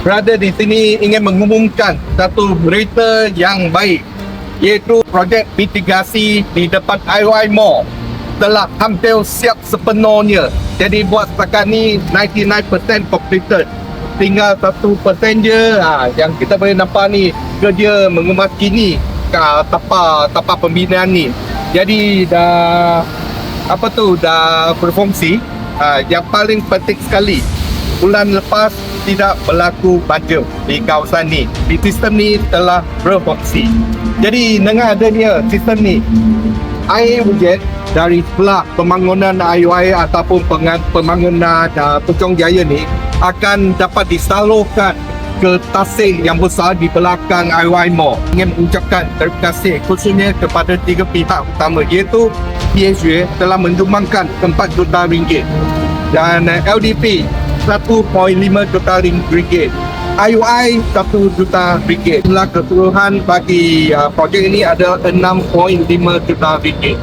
berada di sini ingin mengumumkan satu berita yang baik, iaitu projek mitigasi di depan IOI Mall telah hampir siap sepenuhnya. Jadi buat setakat ni 99% completed. Tinggal 1% je yang kita boleh nampak ni kerja mengemas-kini tapak pembinaan ni. Jadi dah dah berfungsi. Yang paling penting sekali, bulan lepas tidak berlaku banjir di kawasan ni. Di sistem ni telah berfungsi. Jadi dengan adanya sistem ni, air hujan dari sebelah pembangunan IOI ataupun pembangunan Puchong Jaya ni akan dapat disalurkan ke tasik yang besar di belakang IOI Mall. Ingin mengucapkan terima kasih khususnya kepada tiga pihak utama, iaitu PHJ telah menyumbangkan 4 juta ringgit dan LDP 1.5 juta ringgit, IOI 1 juta ringgit. Jumlah keseluruhan bagi projek ini adalah 6.5 juta ringgit.